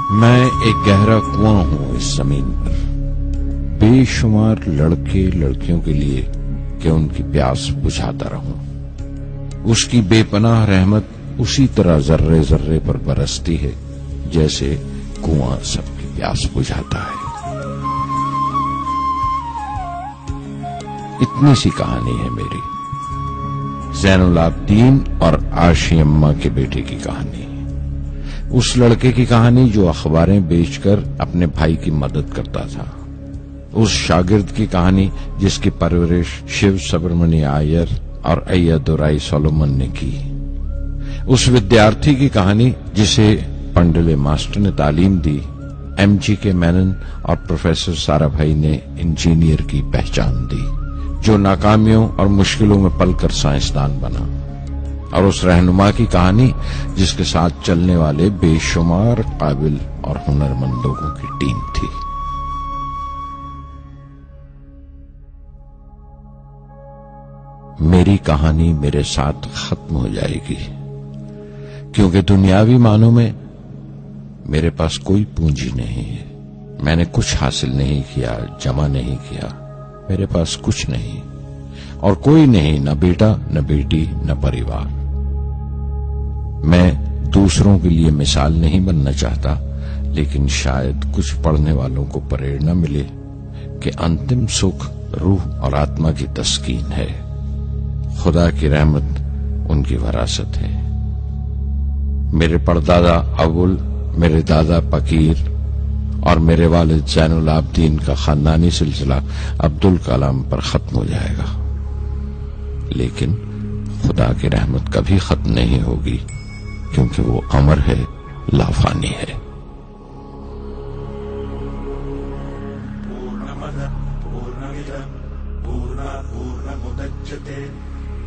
میں ایک گہرا کنواں ہوں اس زمین پر، بے شمار لڑکے لڑکیوں کے لیے کہ ان کی پیاس بجھاتا رہوں۔ اس کی بے پناہ رحمت اسی طرح ذرے ذرے پر برستی ہے جیسے کنواں سب کی پیاس بجھاتا ہے۔ اتنی سی کہانی ہے میری، زین العابدین اور عاشی اماں کے بیٹے کی کہانی، اس لڑکے کی کہانی جو اخباریں بیچ کر اپنے بھائی کی مدد کرتا تھا، اس شاگرد کی کہانی جس کی پرورش شیو سبرمنی آئیر اور ایادورائی سولومن نے کی، اس ودیارتھی کی کہانی جسے پنڈلے ماسٹر نے تعلیم دی، ایم جی کے مینن اور پروفیسر سارا بھائی نے انجینئر کی پہچان دی، جو ناکامیوں اور مشکلوں میں پل کر سائنسدان بنا، اور اس رہنما کی کہانی جس کے ساتھ چلنے والے بے شمار قابل اور ہنرمند لوگوں کی ٹیم تھی۔ میری کہانی میرے ساتھ ختم ہو جائے گی، کیونکہ دنیاوی معنوں میں میرے پاس کوئی پونجی نہیں ہے، میں نے کچھ حاصل نہیں کیا، جمع نہیں کیا، میرے پاس کچھ نہیں اور کوئی نہیں، نہ بیٹا نہ بیٹی نہ پریوار۔ میں دوسروں کے لیے مثال نہیں بننا چاہتا، لیکن شاید کچھ پڑھنے والوں کو پریرنا ملے کہ انتم سکھ روح اور آتما کی تسکین ہے، خدا کی رحمت ان کی وراثت ہے۔ میرے پردادا اول، میرے دادا پکیر اور میرے والد زین العابدین کا خاندانی سلسلہ عبدالکلام پر ختم ہو جائے گا، لیکن خدا کی رحمت کبھی ختم نہیں ہوگی، کیونکہ وہ امر ہے، لافانی ہے۔ پورنمدః پورنمدః پورنات پورنمدچتے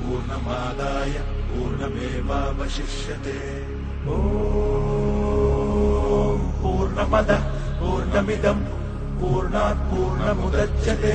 پورنماداయ پورنمیواوششیتے۔ پورنمدః پورنمدم پورنات پورنمدچتے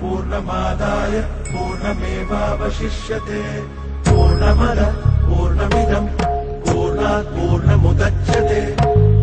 پورنماداయ پورنمیواوششیتے۔ پورنمدః پورنمدم پورنات پورنمدچتے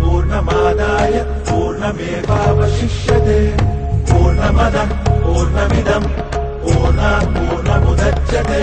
پورنماداయ پورنمیواوششیتے۔ پورنمدః پورنمدم پورنات پورنمدچتے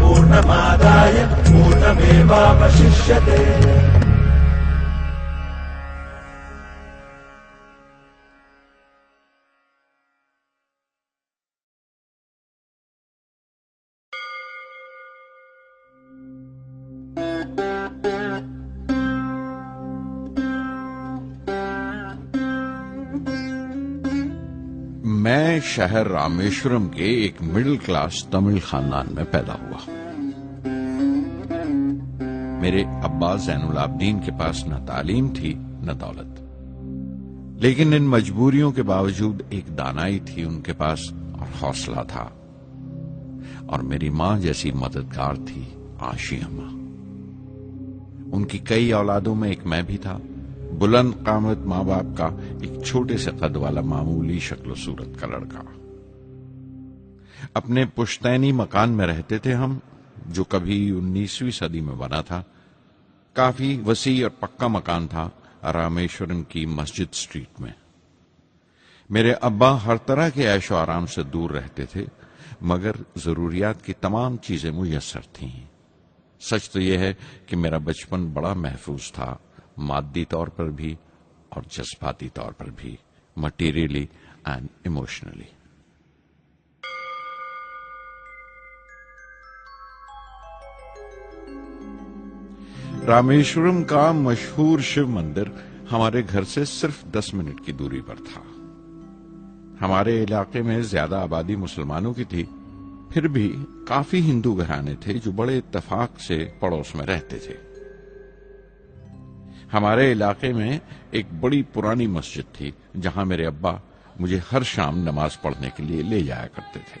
پورنماداయ پورنمیواوششیتے۔ میں شہر رامیشورم کے ایک مڈل کلاس تمل خاندان میں پیدا ہوا۔ میرے ابا زین العابدین کے پاس نہ تعلیم تھی نہ دولت، لیکن ان مجبوریوں کے باوجود ایک دانائی تھی ان کے پاس اور حوصلہ تھا، اور میری ماں جیسی مددگار تھی عاشی اماں۔ ان کی کئی اولادوں میں ایک میں بھی تھا، بلند قامت ماں باپ کا ایک چھوٹے سے قد والا معمولی شکل و صورت کا لڑکا۔ اپنے پشتینی مکان میں رہتے تھے ہم، جو کبھی 19ویں صدی میں بنا تھا۔ کافی وسیع اور پکا مکان تھا رامیشورم کی مسجد سٹریٹ میں۔ میرے ابا ہر طرح کے عیش و آرام سے دور رہتے تھے، مگر ضروریات کی تمام چیزیں میسر تھیں۔ سچ تو یہ ہے کہ میرا بچپن بڑا محفوظ تھا، مادی طور پر بھی اور جذباتی طور پر بھی، مٹیریلی اینڈ ایموشنلی۔ رامیشورم کا مشہور شیو مندر ہمارے گھر سے صرف 10 منٹ کی دوری پر تھا۔ ہمارے علاقے میں زیادہ آبادی مسلمانوں کی تھی، پھر بھی کافی ہندو گھرانے تھے جو بڑے اتفاق سے پڑوس میں رہتے تھے۔ ہمارے علاقے میں ایک بڑی پرانی مسجد تھی جہاں میرے ابا مجھے ہر شام نماز پڑھنے کے لیے لے جایا کرتے تھے۔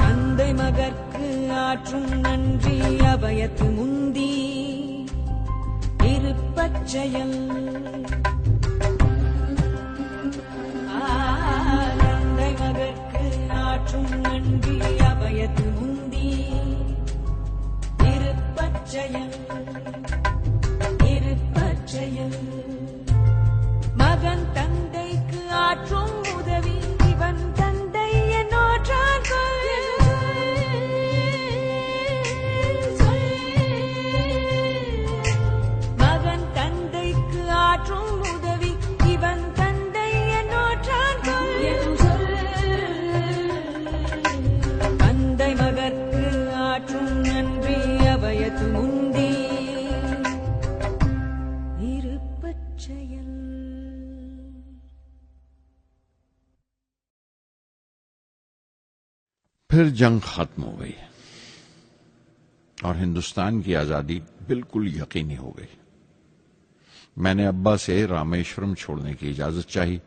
தந்தை மகற்கு ஆற்றும் நன்றி அபயத்து முந்தி இருப்பச்செயல். தந்தை மகற்கு ஆற்றும் நன்றி அபயத்து முந்தி இருப்பச்செயல் இருப்பச்செயல். மகன் தந்தைக்கு ஆற்றும் உதவி இவன் தந்தை என்னோற்றான் கொள். پھر جنگ ختم ہو گئی اور ہندوستان کی آزادی بالکل یقینی ہو گئی. میں نے ابا سے رامیشورم چھوڑنے کی اجازت چاہی.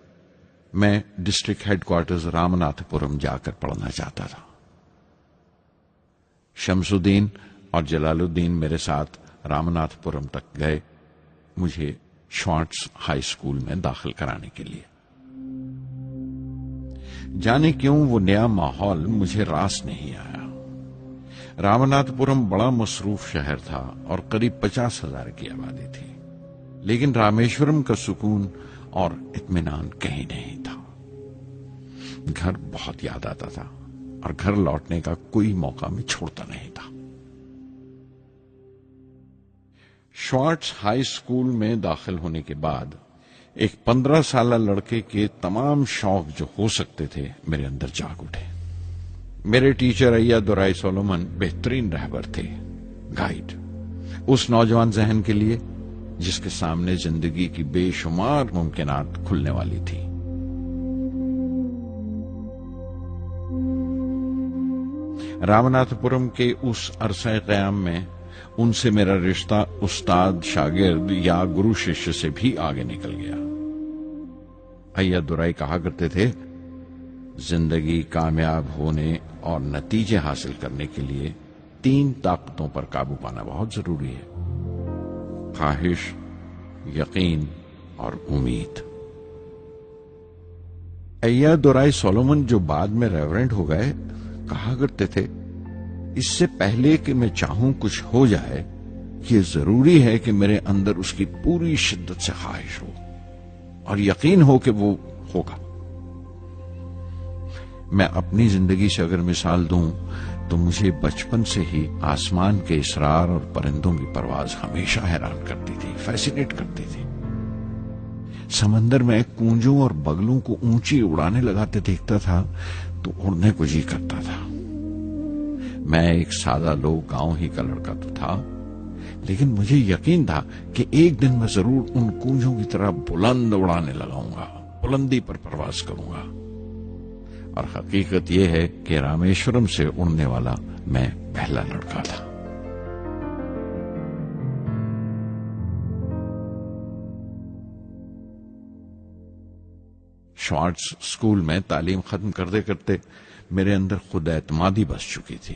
میں ڈسٹرکٹ ہیڈ کوارٹرز رامناتھ پورم جا کر پڑھنا چاہتا تھا. شمس الدین اور جلال الدین میرے ساتھ رامناتھ پورم تک گئے مجھے شوارٹز ہائی اسکول میں داخل کرانے کے لیے. جانے کیوں وہ نیا ماحول مجھے راس نہیں آیا. رامناتھ پورم بڑا مصروف شہر تھا اور قریب 50,000 کی آبادی تھی، لیکن رامیشورم کا سکون اور اطمینان کہیں نہیں تھا. گھر بہت یاد آتا تھا اور گھر لوٹنے کا کوئی موقع میں چھوڑتا نہیں تھا. شوارٹز ہائی اسکول میں داخل ہونے کے بعد ایک 15 سالہ لڑکے کے تمام شوق جو ہو سکتے تھے میرے اندر جاگ اٹھے. میرے ٹیچر ایا دورائی سولومن بہترین رہبر تھے، گائیڈ اس نوجوان ذہن کے لیے جس کے سامنے زندگی کی بے شمار ممکنات کھلنے والی تھی. رامناتھ پورم کے اس عرصہ قیام میں ان سے میرا رشتہ استاد شاگرد یا گرو شیشیہ سے بھی آگے نکل گیا. ایا دورائی کہا کرتے تھے، زندگی کامیاب ہونے اور نتیجے حاصل کرنے کے لیے 3 طاقتوں پر قابو پانا بہت ضروری ہے: خواہش، یقین اور امید. ایا دورائی سولومن جو بعد میں ریورنڈ ہو گئے کہا کرتے تھے، اس سے پہلے کہ میں چاہوں کچھ ہو جائے یہ ضروری ہے کہ میرے اندر اس کی پوری شدت سے خواہش ہو اور یقین ہو کہ وہ ہوگا. میں اپنی زندگی سے اگر مثال دوں تو مجھے بچپن سے ہی آسمان کے اسرار اور پرندوں کی پرواز ہمیشہ حیران کرتی تھی، فیسینیٹ کرتی تھی. سمندر میں کونجوں اور بگلوں کو اونچی اڑانے لگاتے دیکھتا تھا تو اڑنے کو جی کرتا تھا. میں ایک سادہ لوگ گاؤں ہی کا لڑکا تو تھا، لیکن مجھے یقین تھا کہ ایک دن میں ضرور ان کونجوں کی طرح بلند اڑانے لگاؤں گا، بلندی پر پرواز کروں گا. اور حقیقت یہ ہے کہ رامیشورم سے اڑنے والا میں پہلا لڑکا تھا. شوارٹز اسکول میں تعلیم ختم کرتے کرتے میرے اندر خود اعتمادی بس چکی تھی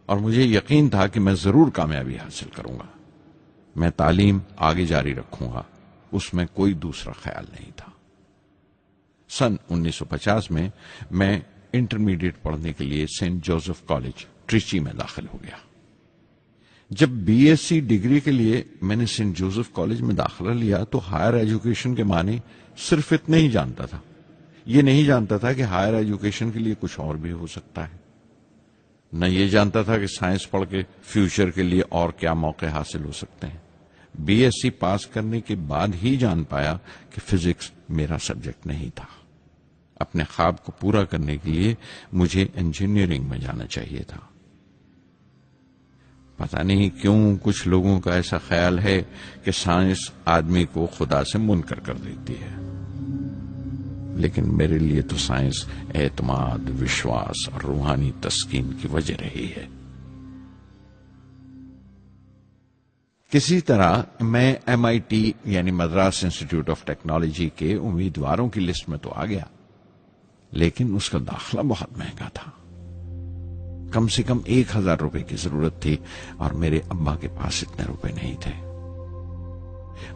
اور مجھے یقین تھا کہ میں ضرور کامیابی حاصل کروں گا. میں تعلیم آگے جاری رکھوں گا، اس میں کوئی دوسرا خیال نہیں تھا. سن 1950 میں انٹرمیڈیٹ پڑھنے کے لیے سینٹ جوزف کالج ٹریچی میں داخل ہو گیا. جب بی ایس سی ڈگری کے لیے میں نے سینٹ جوزف کالج میں داخلہ لیا تو ہائر ایجوکیشن کے معنی صرف اتنے ہی جانتا تھا. یہ نہیں جانتا تھا کہ ہائر ایجوکیشن کے لیے کچھ اور بھی ہو سکتا ہے. نہ یہ جانتا تھا کہ سائنس پڑھ کے فیوچر کے لیے اور کیا موقع حاصل ہو سکتے ہیں. بی ایس سی پاس کرنے کے بعد ہی جان پایا کہ فزکس میرا سبجیکٹ نہیں تھا. اپنے خواب کو پورا کرنے کے لیے مجھے انجینئرنگ میں جانا چاہیے تھا. پتہ نہیں کیوں کچھ لوگوں کا ایسا خیال ہے کہ سائنس آدمی کو خدا سے منکر کر دیتی ہے، لیکن میرے لیے تو سائنس اعتماد، وشواس اور روحانی تسکین کی وجہ رہی ہے. کسی طرح میں MIT یعنی مدراس انسٹیٹیوٹ آف ٹیکنالوجی کے امیدواروں کی لسٹ میں تو آ گیا، لیکن اس کا داخلہ بہت مہنگا تھا. کم سے کم 1,000 روپے کی ضرورت تھی اور میرے ابا کے پاس اتنے روپے نہیں تھے.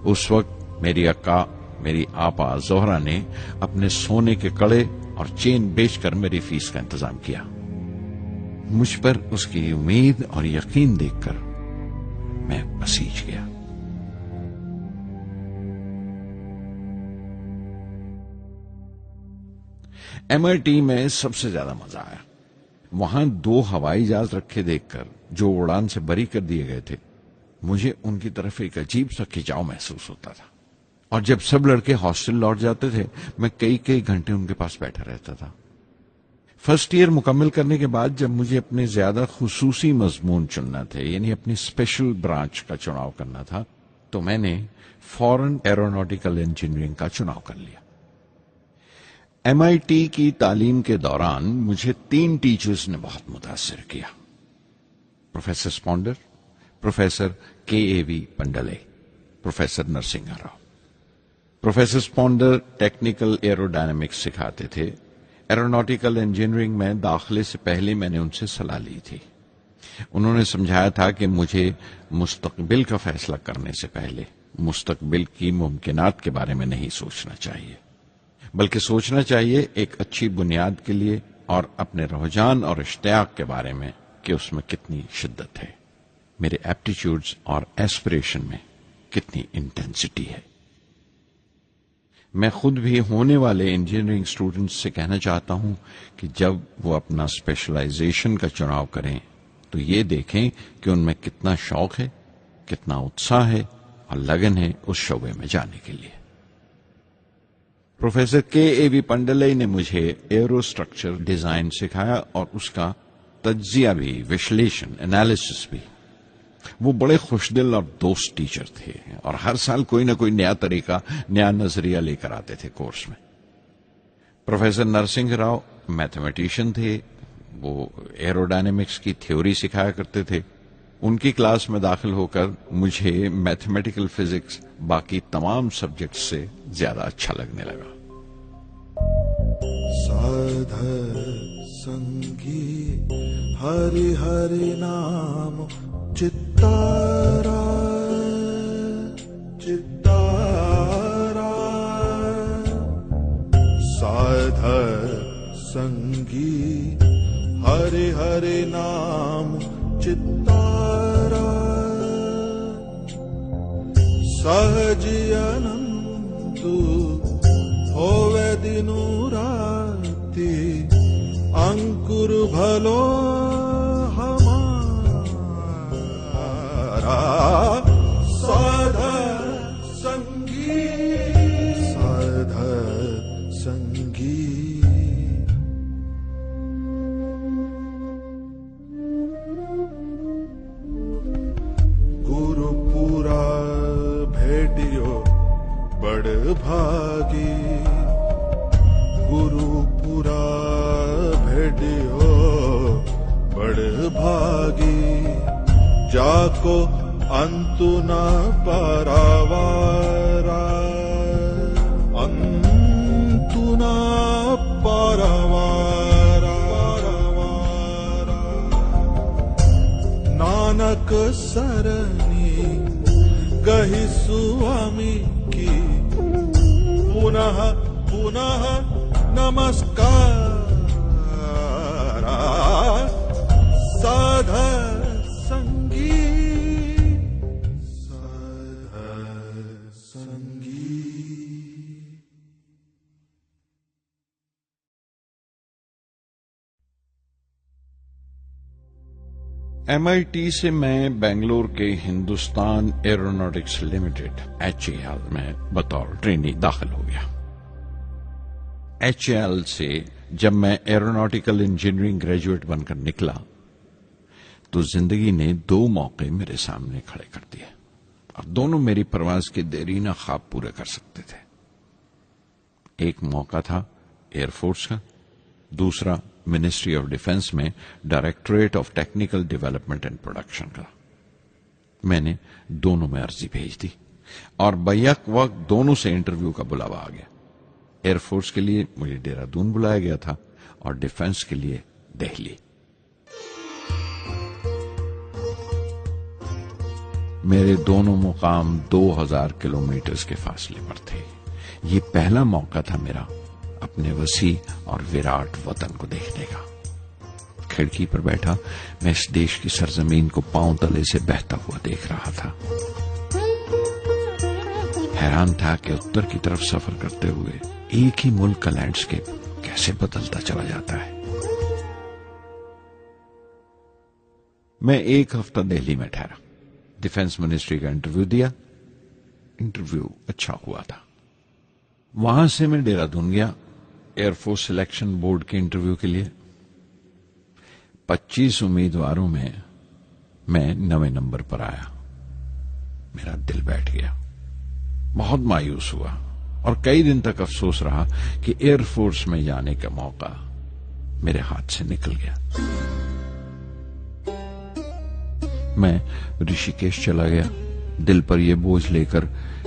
اس وقت میری اکا، میری آپا زہرا نے اپنے سونے کے کڑے اور چین بیچ کر میری فیس کا انتظام کیا. مجھ پر اس کی امید اور یقین دیکھ کر میں بسیج گیا. MIT میں سب سے زیادہ مزہ آیا. وہاں 2 ہوائی جہاز رکھے دیکھ کر جو اڑان سے بری کر دیے گئے تھے، مجھے ان کی طرف ایک عجیب سا کھچاؤ محسوس ہوتا تھا. اور جب سب لڑکے ہاسٹل لوٹ جاتے تھے میں کئی گھنٹے ان کے پاس بیٹھا رہتا تھا. فرسٹ ایئر مکمل کرنے کے بعد جب مجھے اپنے زیادہ خصوصی مضمون چننا تھے، یعنی اپنی اسپیشل برانچ کا چناؤ کرنا تھا، تو میں نے فورن ایروناٹیکل انجینئرنگ کا چناؤ کر لیا. MIT کی تعلیم کے دوران مجھے 3 ٹیچرز نے بہت متاثر کیا: professor Sponder, professor KAV Pandalai, professor Narasingha Rao. Professor Sponder technical aerodynamics سکھاتے تھے۔ ایروناٹیکل انجینئرنگ میں داخلے سے پہلے میں نے ان سے صلاح لی تھی۔ انہوں نے سمجھایا تھا کہ مجھے مستقبل کا فیصلہ کرنے سے پہلے مستقبل کی ممکنات کے بارے میں نہیں سوچنا چاہیے، بلکہ سوچنا چاہیے ایک اچھی بنیاد کے لیے اور اپنے رجحان اور اشتیاق کے بارے میں کہ اس میں کتنی شدت ہے، میرے ایپٹیچیوڈز اور ایسپریشن میں کتنی انٹینسٹی ہے۔ میں خود بھی ہونے والے انجینئرنگ اسٹوڈنٹس سے کہنا چاہتا ہوں کہ جب وہ اپنا اسپیشلائزیشن کا چناؤ کریں تو یہ دیکھیں کہ ان میں کتنا شوق ہے، کتنا اتساہ ہے اور لگن ہے اس شعبے میں جانے کے لیے۔ پروفیسر KAV پنڈلے نے مجھے ایرو اسٹرکچر ڈیزائن سکھایا اور اس کا تجزیہ بھی، وشلیشن، انالیسس بھی۔ وہ بڑے خوش دل اور دوست ٹیچر تھے اور ہر سال کوئی نہ کوئی نیا طریقہ، نیا نظریہ لے کر آتے تھے کورس میں۔ پروفیسر نرسنگھ راؤ میتھمیٹیشین تھے، وہ ایروڈائنمکس کی تھیوری سکھایا کرتے تھے۔ ان کی کلاس میں داخل ہو کر مجھے میتھمیٹیکل فزکس باقی تمام سبجیکٹس سے زیادہ اچھا لگنے لگا۔ سادھر سنگی ہری ہری نام چتارا چتارا، سادھر سنگی ہری ہری نام چتارا، سہجی انندو ہووے دینو راتی، انکر بھلو ہمارا، سادھر سنگی سادھر سنگی۔ گرو پورا بھیٹیو بڑ بھاگی، گرو پورا بھیٹیو بڑ بھاگی، جاکو انتو نہ پاراوارا، انتو نہ پاراوارا، نانک سرنی گہی سوامی کی، پنہ پنہ نمسکار، سادھر سنگی سادھر سنگی۔ MIT سے میں بنگلور کے ہندوستان ایروناٹکس لمیٹڈ HAL میں بطور ٹرینی داخل ہو گیا۔ HAL سے جب میں ایروناٹیکل انجینئرنگ گریجویٹ بن کر نکلا تو زندگی نے 2 موقع میرے سامنے کھڑے کر دیے اور دونوں میری پرواز کے دیرینہ خواب پورے کر سکتے تھے۔ ایک موقع تھا ایئر فورس کا، دوسرا منسٹری آف ڈیفنس میں directorate of technical development and production کا۔ میں نے دونوں میں عرضی بھیج دی اور بیک وقت دونوں سے انٹرویو کا بلاوا آ گیا۔ ایئر فورس کے لیے مجھے دہرادون بلایا گیا تھا اور ڈیفنس کے لیے دہلی۔ میرے دونوں مقام 2000 کلومیٹرز کے فاصلے پر تھے۔ یہ پہلا موقع تھا میرا اپنے وسیع اور وراٹ وطن کو دیکھنے کا۔ کھڑکی پر بیٹھا میں اس دیش کی سرزمین کو پاؤں تلے سے بہتا ہوا دیکھ رہا تھا۔ حیران تھا کہ اتر کی طرف سفر کرتے ہوئے ایک ہی ملک کا لینڈسکیپ کیسے بدلتا چلا جاتا ہے۔ میں 1 ہفتہ دہلی میں ٹھہرا، ڈیفنس منسٹری کا انٹرویو دیا۔ انٹرویو اچھا ہوا تھا۔ وہاں سے میں دہرادون گیا ایئر فورس سلیکشن بورڈ کے انٹرویو کے لیے۔ 25 امیدواروں میں 9ویں نمبر پر آیا۔ میرا دل بیٹھ گیا، بہت مایوس ہوا اور کئی دن تک افسوس رہا کہ ایئر فورس میں جانے کا موقع میرے ہاتھ سے نکل گیا۔ میں رشی کیش چلا گیا، دل پر یہ بوجھ لے کر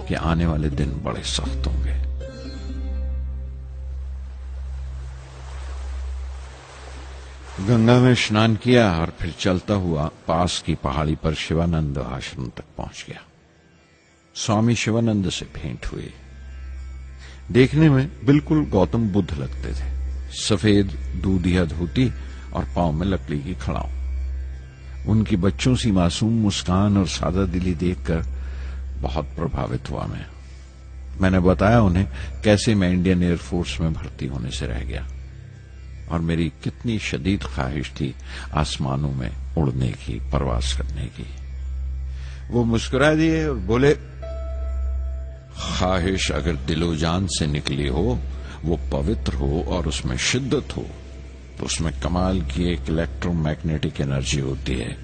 کہ آنے والے دن بڑے سخت ہوں گے۔ گنگا میں اسنان کیا اور پھر چلتا ہوا پاس کی پہاڑی پر شیوانند آشرم تک پہنچ گیا۔ سوامی شیوانند سے بھیٹ ہوئی۔ دیکھنے میں بالکل گوتم بدھ لگتے تھے، سفید دودھیا دھوتی اور پاؤں میں لکڑی کی کھڑاؤں۔ ان کی بچوں سی معصوم مسکان اور سادہ دلی دیکھ کر بہت پربھاوت ہوا میں نے بتایا انہیں کیسے میں انڈین ایئر فورس میں بھرتی ہونے سے رہ گیا اور میری کتنی شدید خواہش تھی آسمانوں میں اڑنے کی، پرواز کرنے کی۔ وہ مسکرا دیے اور بولے، خواہش اگر دل و جان سے نکلی ہو، وہ پوتر ہو اور اس میں شدت ہو، تو اس میں کمال کی ایک الیکٹرو میگنیٹک انرجی ہوتی ہے،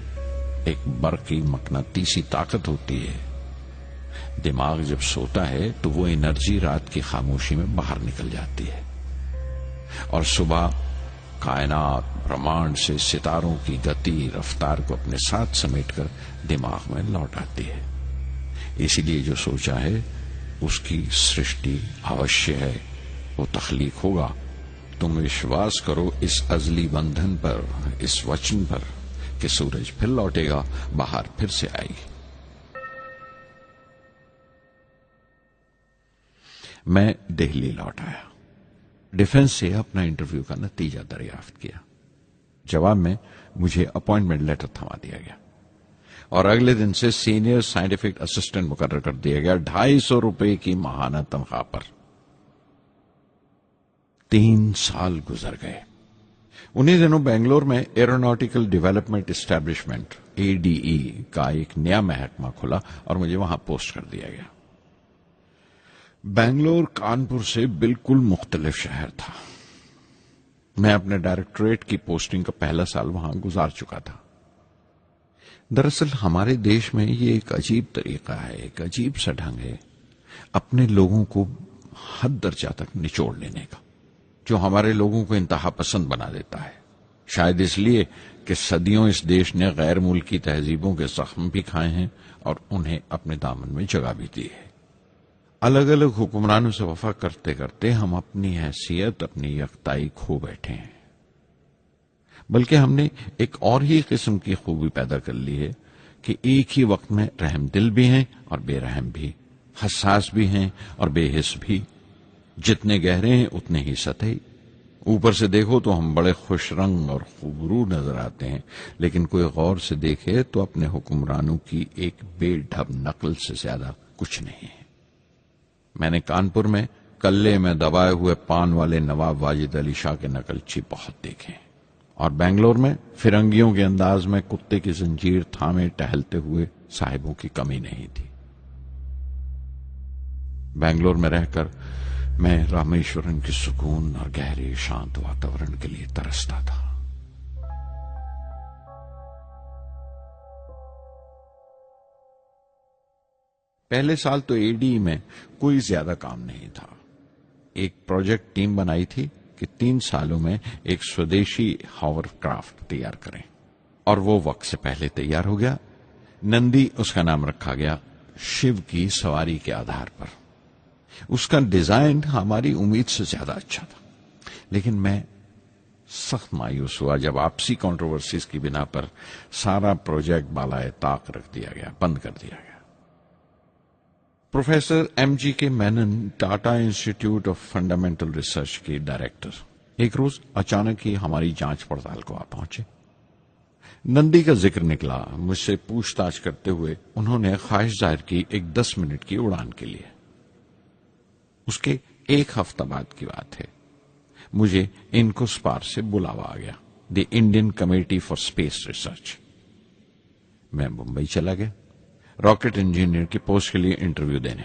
ایک برقی مقناطیسی طاقت ہوتی ہے۔ دماغ جب سوتا ہے تو وہ انرجی رات کی خاموشی میں باہر نکل جاتی ہے اور صبح کائنات برہمانڈ سے ستاروں کی گتی رفتار کو اپنے ساتھ سمیٹ کر دماغ میں لوٹ آتی ہے۔ اسی لیے جو سوچا ہے اس کی سرشٹی اوشیہ ہے، وہ تخلیق ہوگا۔ تم وشواس کرو اس ازلی بندھن پر، اس وچن پر کہ سورج پھر لوٹے گا، باہر پھر سے آئے گی۔ میں دہلی لوٹ آیا، ڈیفنس سے اپنا انٹرویو کا نتیجہ دریافت کیا۔ جواب میں مجھے اپوائنٹمنٹ لیٹر تھما دیا گیا اور اگلے دن سے سینئر سائنٹیفک اسسٹنٹ مقرر کر دیا گیا، 250 روپے کی ماہانہ تنخواہ پر۔ 3 سال گزر گئے۔ انہی دنوں بنگلور میں ایروناٹیکل ڈیولپمنٹ اسٹیبلشمنٹ ADE کا ایک نیا محکمہ کھلا اور مجھے وہاں پوسٹ کر دیا گیا۔ بنگلور کانپور سے بالکل مختلف شہر تھا۔ میں اپنے ڈائریکٹوریٹ کی پوسٹنگ کا پہلا سال وہاں گزار چکا تھا۔ دراصل ہمارے دیش میں یہ ایک عجیب طریقہ ہے، ایک عجیب سا ڈھنگ ہے اپنے لوگوں کو حد درجہ تک نچوڑ لینے کا، جو ہمارے لوگوں کو انتہا پسند بنا دیتا ہے۔ شاید اس لیے کہ صدیوں اس دیش نے غیر ملکی تہذیبوں کے زخم بھی کھائے ہیں اور انہیں اپنے دامن میں جگہ بھی دی ہے۔ الگ الگ حکمرانوں سے وفا کرتے کرتے ہم اپنی حیثیت، اپنی یکتائی کھو بیٹھے ہیں، بلکہ ہم نے ایک اور ہی قسم کی خوبی پیدا کر لی ہے کہ ایک ہی وقت میں رحم دل بھی ہیں اور بے رحم بھی، حساس بھی ہیں اور بے حس بھی، جتنے گہرے ہیں اتنے ہی سطحی۔ اوپر سے دیکھو تو ہم بڑے خوش رنگ اور خوبرو نظر آتے ہیں، لیکن کوئی غور سے دیکھے تو اپنے حکمرانوں کی ایک بے ڈھب نقل سے زیادہ کچھ نہیں ہے۔ میں نے کانپور میں کلے میں دبائے ہوئے پان والے نواب واجد علی شاہ کے نقلچی بہت دیکھے ہیں، اور بنگلور میں فرنگیوں کے انداز میں کتے کی زنجیر تھامے ٹہلتے ہوئے صاحبوں کی کمی نہیں تھی۔ بنگلور میں رہ کر میں رامیشورم کی سکون اور گہرے شانت واتاورن کے لیے ترستا تھا۔ پہلے سال تو ADE میں کوئی زیادہ کام نہیں تھا۔ ایک پروجیکٹ ٹیم بنائی تھی کہ 3 سالوں میں ایک سودیشی ہاور کرافٹ تیار کریں، اور وہ وقت سے پہلے تیار ہو گیا۔ نندی اس کا نام رکھا گیا، شیو کی سواری کے آدھار پر۔ اس کا ڈیزائن ہماری امید سے زیادہ اچھا تھا، لیکن میں سخت مایوس ہوا جب آپسی کنٹروورسیز کی بنا پر سارا پروجیکٹ بالائے طاق رکھ دیا گیا، بند کر دیا گیا۔ Professor MGK Menon, Tata institute of fundamental research کے ڈائریکٹر، ایک روز اچانک ہی ہماری جانچ پڑتال کو آ پہنچے۔ نندی کا ذکر نکلا، مجھ سے پوچھ تاچھ کرتے ہوئے انہوں نے خواہش ظاہر کی ایک 10 منٹ کی اڑان کے لیے۔ اس کے 1 ہفتہ بعد کی بات ہے، مجھے انکوسپار سے بلاوا آ گیا، the Indian committee for space research. میں ممبئی چلا گیا راکٹ انجینئر کی پوسٹ کے لیے انٹرویو دینے۔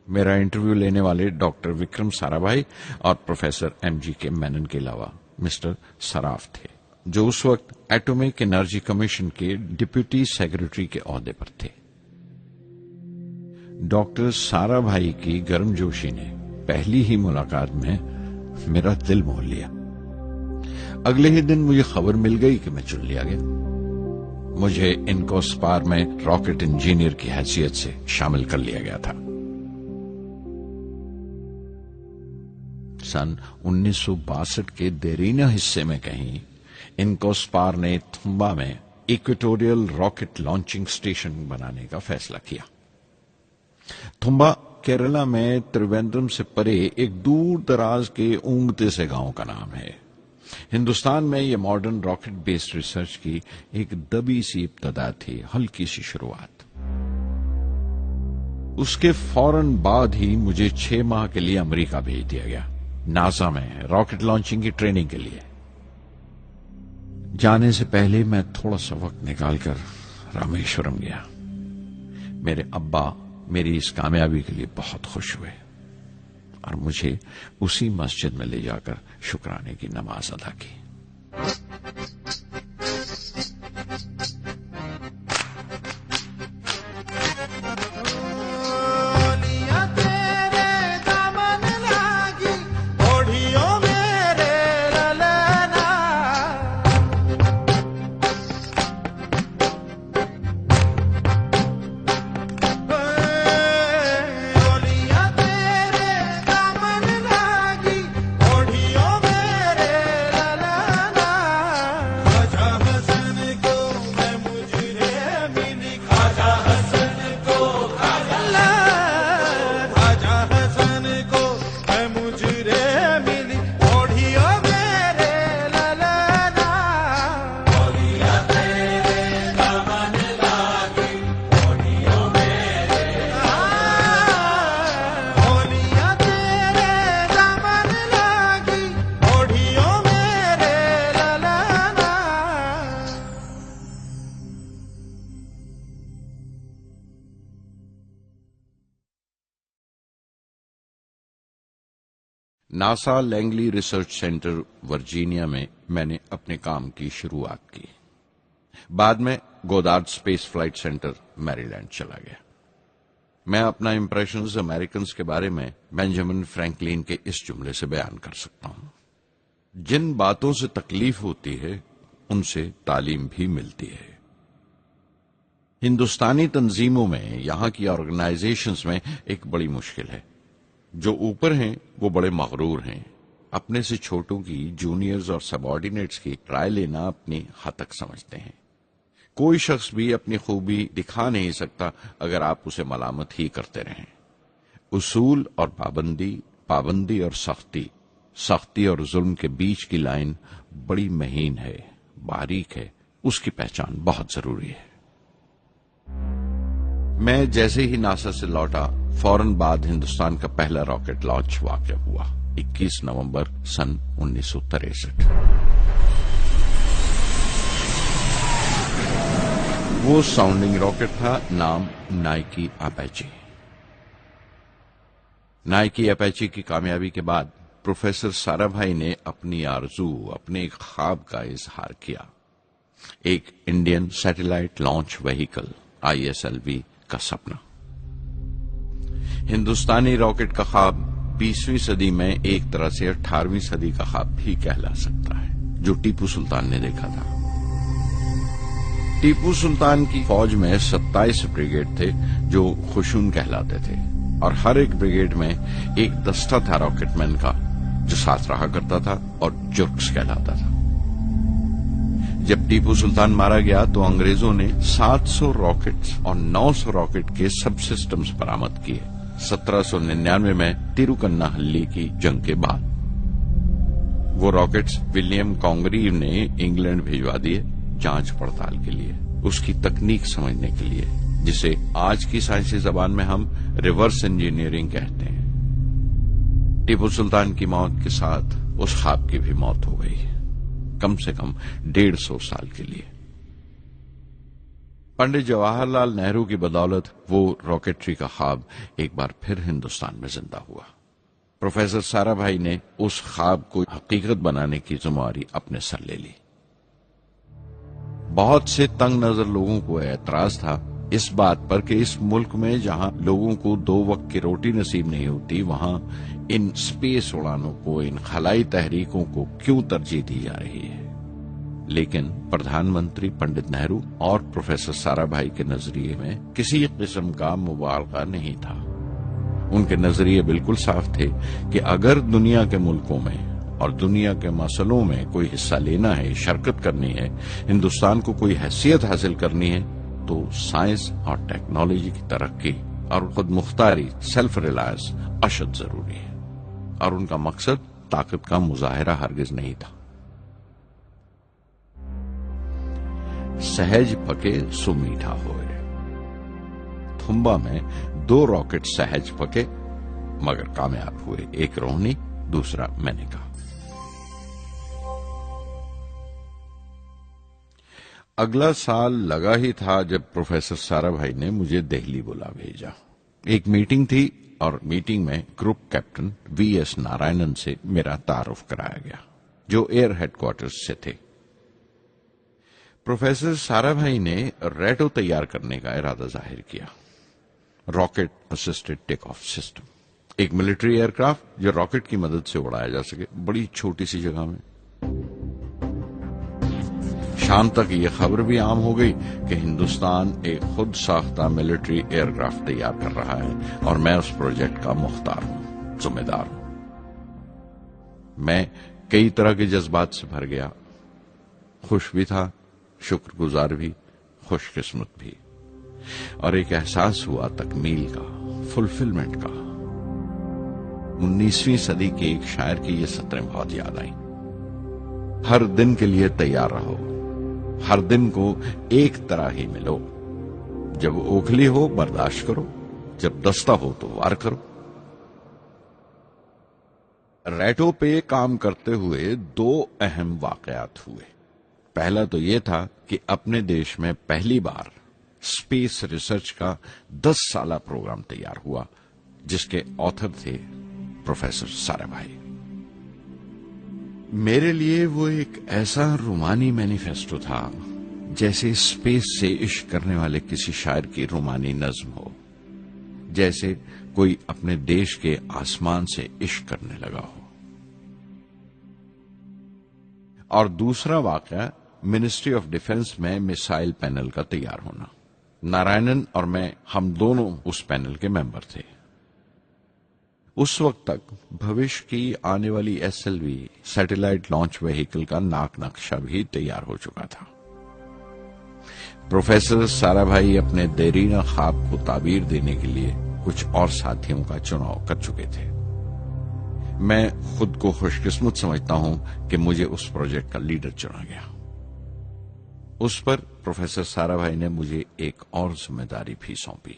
میرا انٹرویو لینے والے ڈاکٹر وکرم سارا بھائی اور پروفیسر MGK مینن کے علاوہ مسٹر سراف تھے، جو اس وقت ایٹمک انرجی کمیشن کے ڈپٹی سیکرٹری کے عہدے پر تھے۔ ڈاکٹر سارا بھائی کی گرم جوشی نے پہلی ہی ملاقات میں میرا دل موہ لیا۔ اگلے ہی دن مجھے خبر مل گئی کہ میں چن لیا گیا۔ مجھے انکوسپار میں راکٹ انجینئر کی حیثیت سے شامل کر لیا گیا تھا۔ سن 1962 کے دیرینہ حصے میں کہیں انکوسپار نے تھمبا میں ایکویٹوریل راکٹ لانچنگ سٹیشن بنانے کا فیصلہ کیا۔ تھمبا کیرلا میں تریویندرم سے پرے ایک دور دراز کے اونگتے سے گاؤں کا نام ہے۔ ہندوستان میں یہ ماڈرن راکٹ بیسڈ ریسرچ کی ایک دبی سی ابتدا تھی، ہلکی سی شروعات۔ اس کے فوراً بعد ہی مجھے 6 ماہ کے لیے امریکہ بھیج دیا گیا، ناسا میں راکٹ لانچنگ کی ٹریننگ کے لیے۔ جانے سے پہلے میں تھوڑا سا وقت نکال کر رامیشورم گیا۔ میرے ابا میری اس کامیابی کے لیے بہت خوش ہوئے اور مجھے اسی مسجد میں لے جا کر شکرانے کی نماز ادا کی۔ NASA Langley research centre Virginia میں نے اپنے کام کی شروعات کی۔ بعد میں گودارڈ اسپیس فلائٹ سینٹر میری لینڈ چلا گیا۔ میں اپنا امپریشنز امریکنز کے بارے میں بینجامن فرینکلن کے اس جملے سے بیان کر سکتا ہوں: جن باتوں سے تکلیف ہوتی ہے ان سے تعلیم بھی ملتی ہے۔ ہندوستانی تنظیموں میں، یہاں کی آرگنائزیشنز میں ایک بڑی مشکل ہے۔ جو اوپر ہیں وہ بڑے مغرور ہیں، اپنے سے چھوٹوں کی، جونیئرز اور سب آرڈینیٹس کی رائے لینا اپنی حد تک سمجھتے ہیں۔ کوئی شخص بھی اپنی خوبی دکھا نہیں سکتا اگر آپ اسے ملامت ہی کرتے رہیں۔ اصول اور پابندی، پابندی اور سختی، سختی اور ظلم کے بیچ کی لائن بڑی مہین ہے، باریک ہے، اس کی پہچان بہت ضروری ہے۔ میں جیسے ہی ناسا سے لوٹا، فوراً بعد ہندوستان کا پہلا راکٹ لانچ واقع ہوا، 21 نومبر سن 1963۔ وہ ساؤنڈنگ راکٹ تھا، نام نائکی اپیچی۔ نائکی اپیچی کی کامیابی کے بعد پروفیسر سارا بھائی نے اپنی آرزو، اپنے ایک خواب کا اظہار کیا، ایک Indian satellite launch vehicle ISLV کا سپنا۔ ہندوستانی راکٹ کا خواب 20ویں صدی میں ایک طرح سے 18ویں صدی کا خواب بھی کہلا سکتا ہے، جو ٹیپو سلطان نے دیکھا تھا۔ ٹیپو سلطان کی فوج میں 27 بریگیڈ تھے جو خشون کہلاتے تھے، اور ہر ایک بریگیڈ میں ایک دستہ تھا راکٹ مین کا جو ساتھ رہا کرتا تھا اور جرکس کہلاتا تھا۔ جب ٹیپو سلطان مارا گیا تو انگریزوں نے 700 راکٹس اور 900 راکٹ کے سب سسٹمز برآمد کیے 1799 میں تیروکناہلی کی جنگ کے بعد۔ وہ راکٹس ولیم کانگریو نے انگلینڈ بھیجوا دیے جانچ پڑتال کے لیے، اس کی تکنیک سمجھنے کے لیے، جسے آج کی سائنسی زبان میں ہم ریورس انجینئرنگ کہتے ہیں۔ ٹیپو سلطان کی موت کے ساتھ اس خواب کی بھی موت ہو گئی، کم سے کم 150 سال کے لیے۔ پنڈت جواہر لال نہرو کی بدولت وہ راکٹری کا خواب ایک بار پھر ہندوستان میں زندہ ہوا۔ پروفیسر سارا بھائی نے اس خواب کو حقیقت بنانے کی ذمہ داری اپنے سر لے لی۔ بہت سے تنگ نظر لوگوں کو اعتراض تھا اس بات پر کہ اس ملک میں جہاں لوگوں کو 2 وقت کی روٹی نصیب نہیں ہوتی وہاں ان اسپیس اڑانوں کو، ان خلائی تحریکوں کو کیوں ترجیح دی جا رہی ہے۔ لیکن پردھان منتری پنڈت نہرو اور پروفیسر سارا بھائی کے نظریے میں کسی قسم کا مبالغہ نہیں تھا۔ ان کے نظریے بالکل صاف تھے کہ اگر دنیا کے ملکوں میں اور دنیا کے مسئلوں میں کوئی حصہ لینا ہے، شرکت کرنی ہے، ہندوستان کو کوئی حیثیت حاصل کرنی ہے تو سائنس اور ٹیکنالوجی کی ترقی اور خود مختاری، سیلف ریلائنس اشد ضروری ہے، اور ان کا مقصد طاقت کا مظاہرہ ہرگز نہیں تھا۔ سہج پکے سو میٹھا ہوئے، تھمبا میں 2 راکٹ سہج پکے مگر کامیاب ہوئے، ایک روہنی، دوسرا میں نے کہا۔ اگلا سال لگا ہی تھا جب پروفیسر سارا بھائی نے مجھے دہلی بلا بھیجا۔ ایک میٹنگ تھی اور میٹنگ میں group captain V S Narayanan سے میرا تعارف کرایا گیا جو ایئر ہیڈ کوارٹرز سے تھے۔ پروفیسر سارا بھائی نے ریٹو تیار کرنے کا ارادہ ظاہر کیا، rocket assisted take of system, ایک ملٹری ایئر کرافٹ جو راکٹ کی مدد سے اڑایا جا سکے بڑی چھوٹی سی جگہ میں۔ شام تک یہ خبر بھی عام ہو گئی کہ ہندوستان ایک خود ساختہ ملٹری ایئر کرافٹ تیار کر رہا ہے اور میں اس پروجیکٹ کا مختار ہوں، ذمہ دار ہوں۔ میں کئی طرح کے جذبات سے بھر گیا، خوش بھی تھا، شکر گزار بھی، خوش قسمت بھی، اور ایک احساس ہوا تکمیل کا، فلفلمنٹ کا۔ 19ویں صدی کے ایک شاعر کی یہ سطریں بہت یاد آئیں، ہر دن کے لیے تیار رہو، ہر دن کو ایک طرح ہی ملو، جب اوکھلی ہو برداشت کرو، جب دستہ ہو تو وار کرو۔ ریٹو پہ کام کرتے ہوئے 2 اہم واقعات ہوئے۔ پہلا تو یہ تھا کہ اپنے دیش میں پہلی بار اسپیس ریسرچ کا 10 سالہ پروگرام تیار ہوا جس کے آتھر تھے پروفیسر سارا بھائی۔ میرے لیے وہ ایک ایسا رومانی مینیفیسٹو تھا جیسے اسپیس سے عشق کرنے والے کسی شاعر کی رومانی نظم ہو، جیسے کوئی اپنے دیش کے آسمان سے عشق کرنے لگا ہو۔ اور دوسرا واقعہ منسٹری آف ڈیفنس میں میسائل پینل کا تیار ہونا۔ نارائنن اور میں، ہم دونوں اس پینل کے ممبر تھے۔ اس وقت تک بھوش کی آنے والی SLV سیٹلائٹ لانچ وہیکل کا ناک نقشہ بھی تیار ہو چکا تھا۔ پروفیسر سارا بھائی اپنے دیرینہ خواب کو تعبیر دینے کے لیے کچھ اور ساتھیوں کا چناؤ کر چکے تھے۔ میں خود کو خوش قسمت سمجھتا ہوں کہ مجھے اس پروجیکٹ کا لیڈر چنا گیا۔ اس پر پروفیسر سارا بھائی نے مجھے ایک اور ذمہ داری بھی سونپی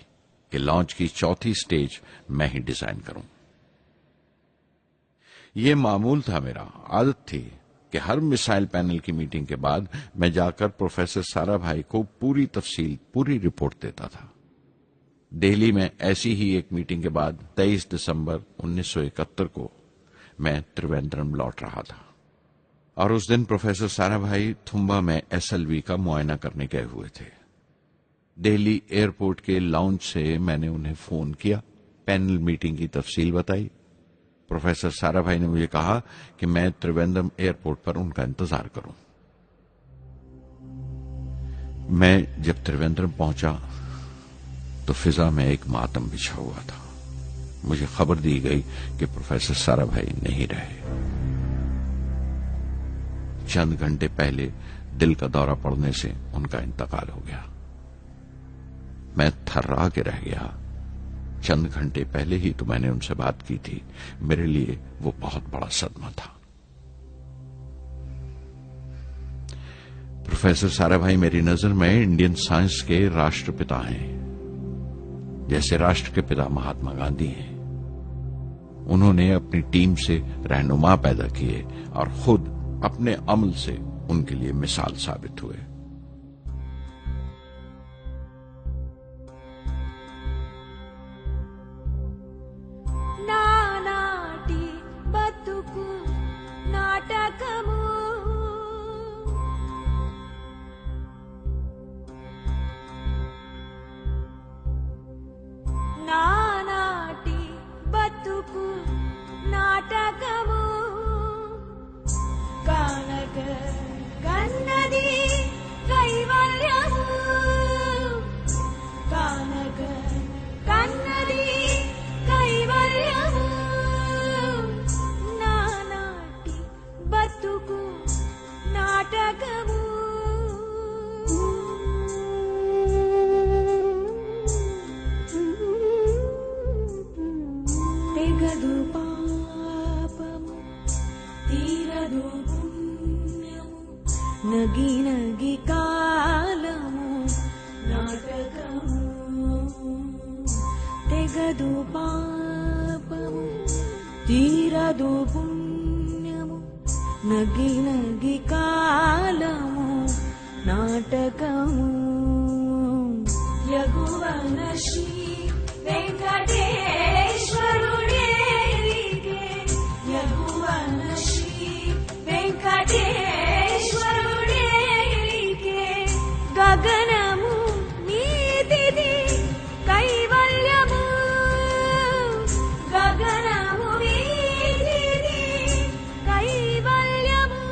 کہ لانچ کی 4تھی سٹیج میں ہی ڈیزائن کروں۔ یہ معمول تھا، میرا عادت تھی کہ ہر میسائل پینل کی میٹنگ کے بعد میں جا کر پروفیسر سارا بھائی کو پوری تفصیل، پوری رپورٹ دیتا تھا۔ دہلی میں ایسی ہی ایک میٹنگ کے بعد 23 دسمبر 1971 کو میں تریویندرم لوٹ رہا تھا، اور اس دن پروفیسر سارا بھائی تھمبا میں SLV کا معائنہ کرنے گئے ہوئے تھے۔ دہلی ایئرپورٹ کے لاؤنج سے میں نے انہیں فون کیا، پینل میٹنگ کی تفصیل بتائی۔ پروفیسر سارا بھائی نے مجھے کہا کہ میں تریویندرم ایئرپورٹ پر ان کا انتظار کروں۔ میں جب تریویندرم پہنچا تو فضا میں ایک ماتم بچھا ہوا تھا۔ مجھے خبر دی گئی کہ پروفیسر سارا بھائی نہیں رہے۔ چند گھنٹے پہلے دل کا دورہ پڑنے سے ان کا انتقال ہو گیا۔ میں تھرا کے رہ گیا۔ چند گھنٹے پہلے ہی تو میں نے ان سے بات کی تھی، میرے لیے وہ بہت بڑا صدمہ تھا۔ پروفیسر سارا بھائی میری نظر میں انڈین سائنس کے راشٹر پتا ہیں، جیسے راشٹر کے پتا مہاتما گاندھی ہیں۔ انہوں نے اپنی ٹیم سے رہنما پیدا کیے اور خود اپنے عمل سے ان کے لیے مثال ثابت ہوئے۔ నానాటి బతుకు నాటకము ఎంతదు పుణ్యము నగి నగి కాలము నాటకము యగువన శ్రీ వెంకటేశ్వరుడేలిగే యగువన శ్రీ వెంకటేశ్వరుడేలిగే గగనము నీతిది కైవల్యము గగనము నీతిది కైవల్యము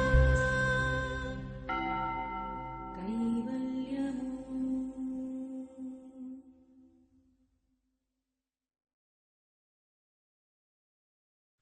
కైవల్యము.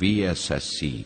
VSSC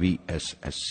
VSSC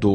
2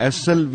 SLV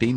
3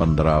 15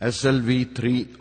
SLV-3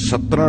17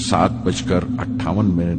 7:58